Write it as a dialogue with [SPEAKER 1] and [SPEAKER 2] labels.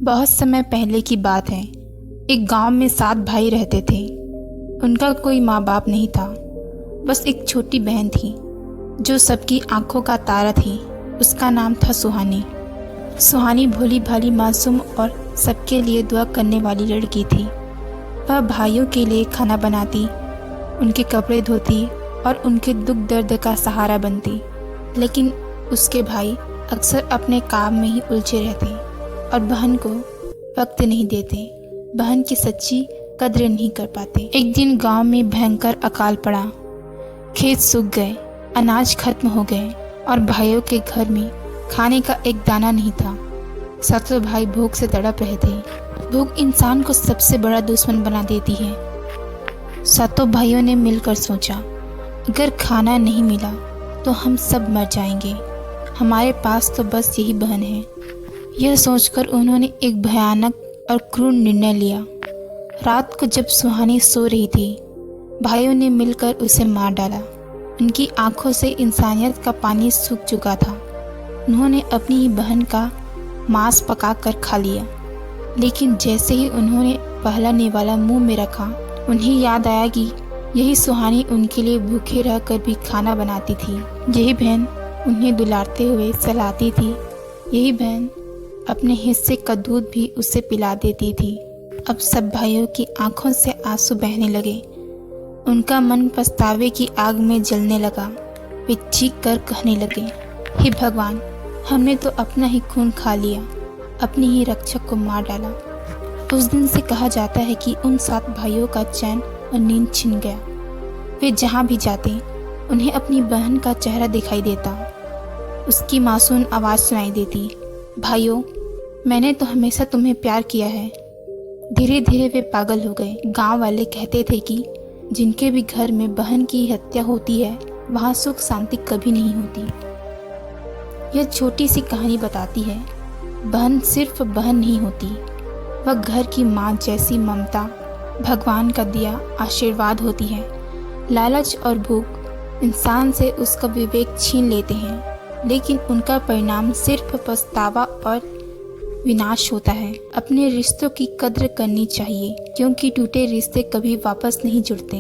[SPEAKER 1] बहुत समय पहले की बात है। एक गांव में 7 भाई रहते थे। उनका कोई माँ बाप नहीं था, बस एक छोटी बहन थी जो सबकी आंखों का तारा थी। उसका नाम था सुहानी। सुहानी भोली भाली मासूम और सबके लिए दुआ करने वाली लड़की थी। वह भाइयों के लिए खाना बनाती, उनके कपड़े धोती और उनके दुख दर्द का सहारा बनती। लेकिन उसके भाई अक्सर अपने काम में ही उलझे रहते और बहन को वक्त नहीं देते, बहन की सच्ची कद्र नहीं कर पाते। एक दिन गांव में भयंकर अकाल पड़ा। खेत सूख गए, अनाज खत्म हो गए और भाइयों के घर में खाने का एक दाना नहीं था। सातों भाई भूख से तड़प रहे थे। भूख इंसान को सबसे बड़ा दुश्मन बना देती है। सातों भाइयों ने मिलकर सोचा, अगर खाना नहीं मिला तो हम सब मर जाएंगे। हमारे पास तो बस यही बहन है। यह सोचकर उन्होंने एक भयानक और क्रूर निर्णय लिया। रात को जब सुहानी सो रही थी, भाइयों ने मिलकर उसे मार डाला। उनकी आंखों से इंसानियत का पानी सूख चुका था। उन्होंने अपनी ही बहन का मांस पकाकर खा लिया। लेकिन जैसे ही उन्होंने पहला निवाला मुंह में रखा, उन्हें याद आया कि यही सुहानी उनके लिए भूखे रहकर भी खाना बनाती थी। यही बहन उन्हें दुलारते हुए सहलाती थी। यही बहन अपने हिस्से का दूध भी उसे पिला देती थी। अब सब भाइयों की आंखों से आंसू बहने लगे। उनका मन पछतावे की आग में जलने लगा। वे चीख कर कहने लगे, हे भगवान, हमने तो अपना ही खून खा लिया, अपनी ही रक्षक को मार डाला। उस दिन से कहा जाता है कि उन 7 भाइयों का चैन और नींद छिन गया। वे जहाँ भी जाते उन्हें अपनी बहन का चेहरा दिखाई देता, उसकी मासूम आवाज़ सुनाई देती, भाइयों, मैंने तो हमेशा तुम्हें प्यार किया है। धीरे धीरे वे पागल हो गए। गांव वाले कहते थे कि जिनके भी घर में बहन की हत्या होती है, वहाँ सुख शांति कभी नहीं होती। यह छोटी सी कहानी बताती है, बहन सिर्फ बहन नहीं होती, वह घर की माँ जैसी ममता, भगवान का दिया आशीर्वाद होती है। लालच और भूख इंसान से उसका विवेक छीन लेते हैं, लेकिन उनका परिणाम सिर्फ पछतावा और विनाश होता है। अपने रिश्तों की कद्र करनी चाहिए, क्योंकि टूटे रिश्ते कभी वापस नहीं जुड़ते।